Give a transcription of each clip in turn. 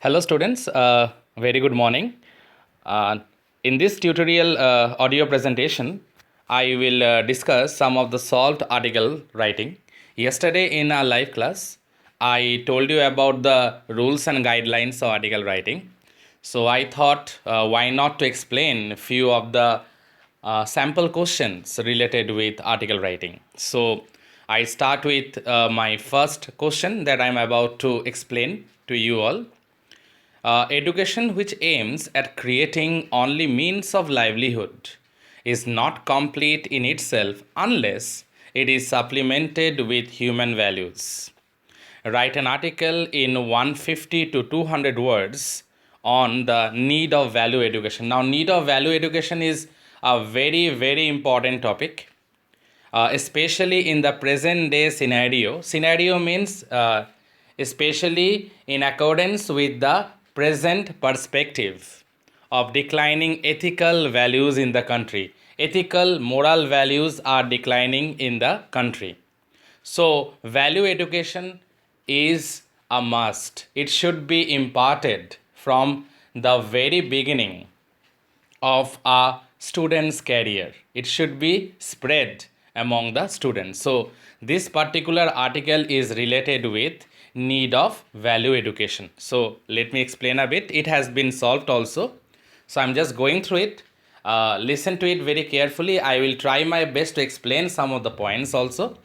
Hello students, very good morning. Uh, in this tutorial audio presentation, I will discuss some of the solved article writing. Yesterday in our live class, I told you about the rules and guidelines of article writing. So I thought why not to explain a few of the sample questions related with article writing. So I start with my first question that I'm about to explain to you all. Education which aims at creating only means of livelihood is not complete in itself unless it is supplemented with human values. Write an article in 150 to 200 words on the need of value education. Now, need of value education is a very, very important topic, especially in the present day scenario. Scenario means especially in accordance with the present perspective of declining ethical values in the country. Ethical, moral values are declining in the country. So, value education is a must. It should be imparted from the very beginning of a student's career. It should be spread among the students. So this particular article is related with need of value education. So let me explain a bit. It has been solved also. So I'm just going through it. Listen to it very carefully. I will try my best to explain some of the points also.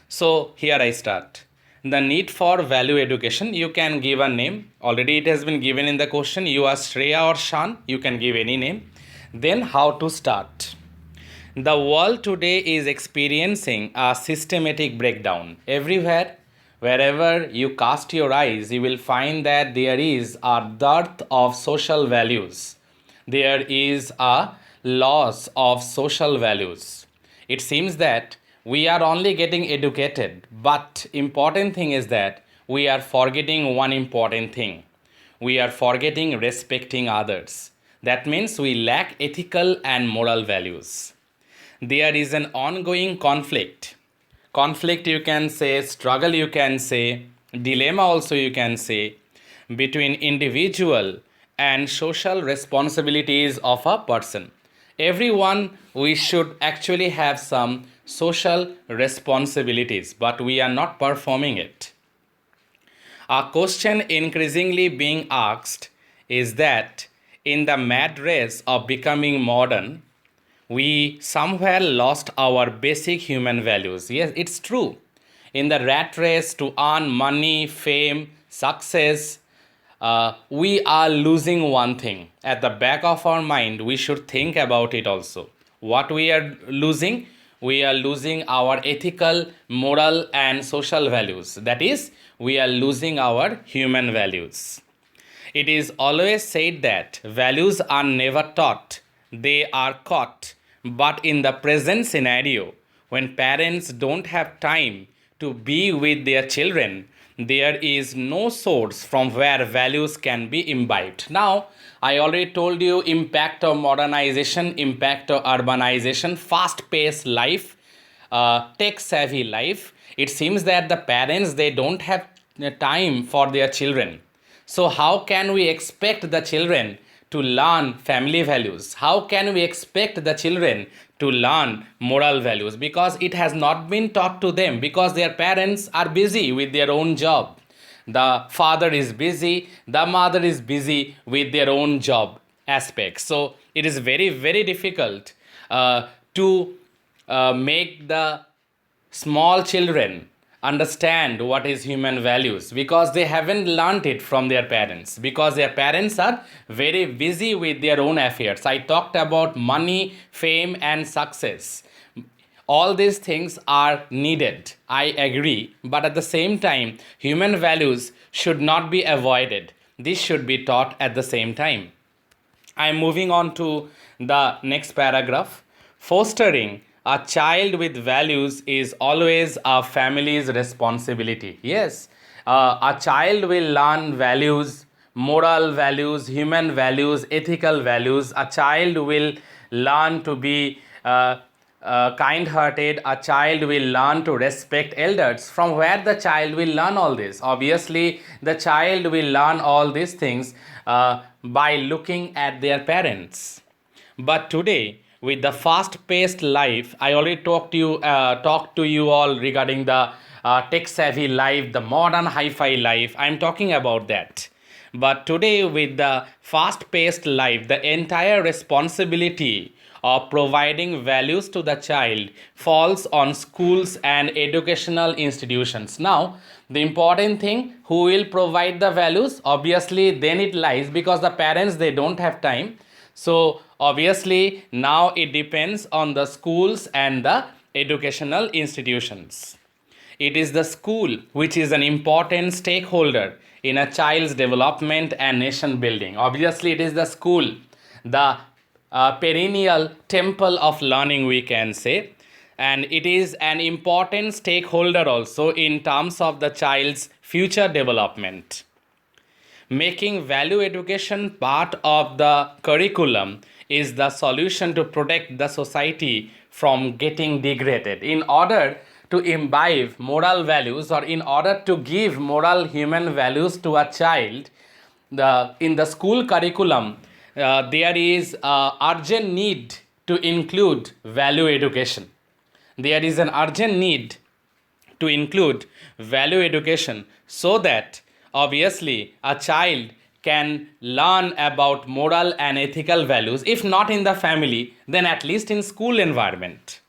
So here I start. The need for value education, you can give a name. Already it has been given in the question. You are Shreya or Shan, you can give any name. Then how to start. The world today is experiencing a systematic breakdown. Everywhere, wherever you cast your eyes, you will find that there is a dearth of social values. There is a loss of social values. It seems that we are only getting educated, but important thing is that we are forgetting one important thing. We are forgetting respecting others. That means we lack ethical and moral values. There is an ongoing conflict. Conflict, you can say, struggle, you can say, dilemma, also, you can say, between individual and social responsibilities of a person. Everyone, we should actually have some social responsibilities, but we are not performing it. A question increasingly being asked is that in the mad race of becoming modern, we somewhere lost our basic human values. Yes, it's true. In the rat race to earn money, fame, success, we are losing one thing. At the back of our mind, we should think about it also. What we are losing? We are losing our ethical, moral, and social values. That is, we are losing our human values. It is always said that values are never taught, they are caught. But in the present scenario, when parents don't have time to be with their children, there is no source from where values can be imbibed. Now, I already told you impact of modernization, impact of urbanization, fast-paced life, tech-savvy life. It seems that the parents, they don't have time for their children. So how can we expect the children to learn family values? How can we expect the children to learn moral values? Because it has not been taught to them, because their parents are busy with their own job. The father is busy, the mother is busy with their own job aspects. So it is very, very difficult to make the small children understand what is human values, because they haven't learned it from their parents, because their parents are very busy with their own affairs. I talked about money, fame, and success. All these things are needed, I agree, but at the same time human values should not be avoided. This should be taught at the same time. I'm moving on to the next paragraph. Fostering a child with values is always a family's responsibility. Yes, a child will learn values, moral values, human values, ethical values. A child will learn to be kind-hearted, a child will learn to respect elders. From where the child will learn all this? Obviously, the child will learn all these things by looking at their parents. But today, with the fast-paced life, I already talked to you all regarding the tech-savvy life, the modern hi-fi life. I'm talking about that. But today, with the fast-paced life, the entire responsibility of providing values to the child falls on schools and educational institutions. Now, the important thing, who will provide the values? Obviously, then it lies, because the parents, they don't have time. So obviously now it depends on the schools and the educational institutions. It is the school which is an important stakeholder in a child's development and nation building. Obviously, it is the school, the perennial temple of learning, we can say, and it is an important stakeholder also in terms of the child's future development. Making value education part of the curriculum is the solution to protect the society from getting degraded. In order to imbibe moral values, or in order to give moral human values to a child, in the school curriculum, there is urgent need to include value education. There is an urgent need to include value education, so that obviously a child can learn about moral and ethical values, if not in the family, then at least in school environment.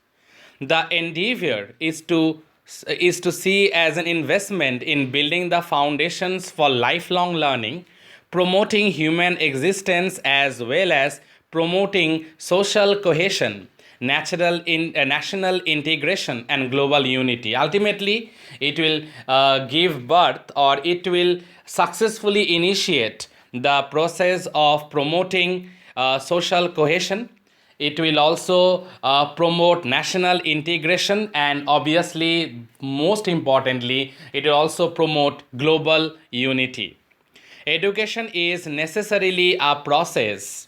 The endeavor is to see as an investment in building the foundations for lifelong learning, promoting human existence as well as promoting social cohesion, national integration, and global unity. Ultimately, it will give birth, or it will successfully initiate the process of promoting social cohesion. It will also promote national integration, and obviously, most importantly, it will also promote global unity. Education is necessarily a process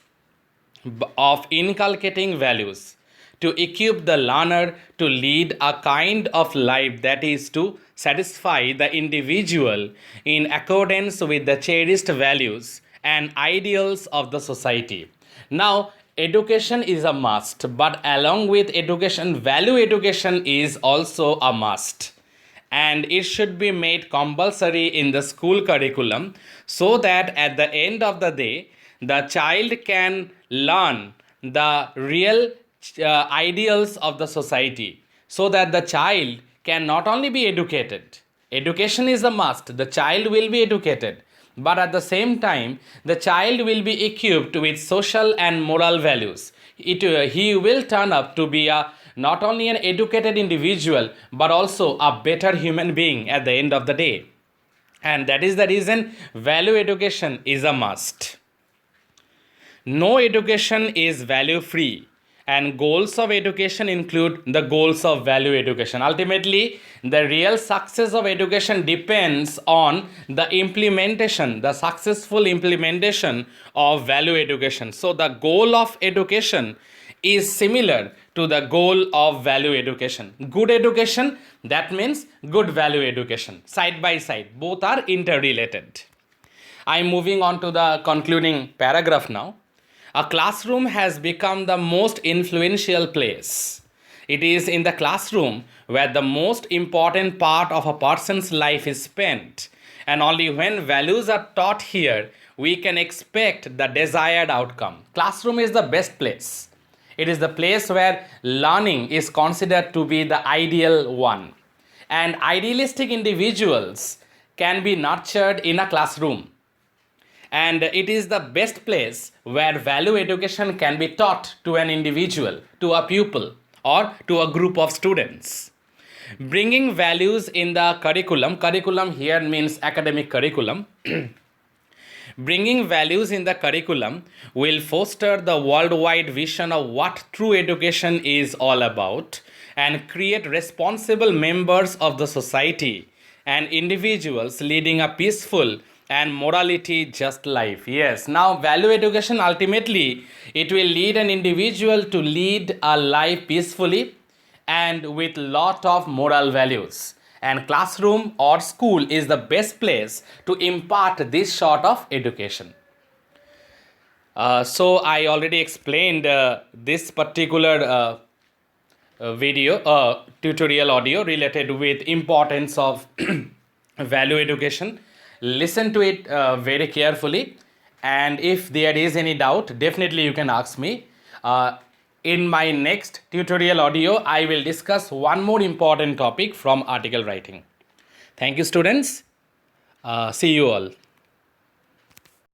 of inculcating values to equip the learner to lead a kind of life that is to satisfy the individual in accordance with the cherished values and ideals of the society. Now, education is a must, but along with education, value education is also a must, and it should be made compulsory in the school curriculum, so that at the end of the day, the child can learn the real ideals of the society, so that the child can not only be educated. Education is a must, the child will be educated, but at the same time, the child will be equipped with social and moral values. He will turn up to be not only an educated individual, but also a better human being at the end of the day. And that is the reason value education is a must. No education is value free, and goals of education include the goals of value education. Ultimately, the real success of education depends on the implementation, the successful implementation of value education. So the goal of education is similar to the goal of value education. Good education, that means good value education. Side by side, both are interrelated. I'm moving on to the concluding paragraph now. A classroom has become the most influential place. It is in the classroom where the most important part of a person's life is spent. And only when values are taught here, we can expect the desired outcome. Classroom is the best place. It is the place where learning is considered to be the ideal one. And idealistic individuals can be nurtured in a classroom. And it is the best place where value education can be taught to an individual, to a pupil, or to a group of students. Bringing values in the curriculum here means academic curriculum. Bringing values in the curriculum will foster the worldwide vision of what true education is all about, and create responsible members of the society and individuals leading a peaceful and morality just life. Yes, now value education ultimately it will lead an individual to lead a life peacefully and with lot of moral values, and classroom or school is the best place to impart this sort of education. So I already explained this particular video tutorial audio related with importance of value education. Listen to it very carefully, and if there is any doubt, definitely you can ask me. In my next tutorial audio, I will discuss one more important topic from article writing. Thank you, students. See you all.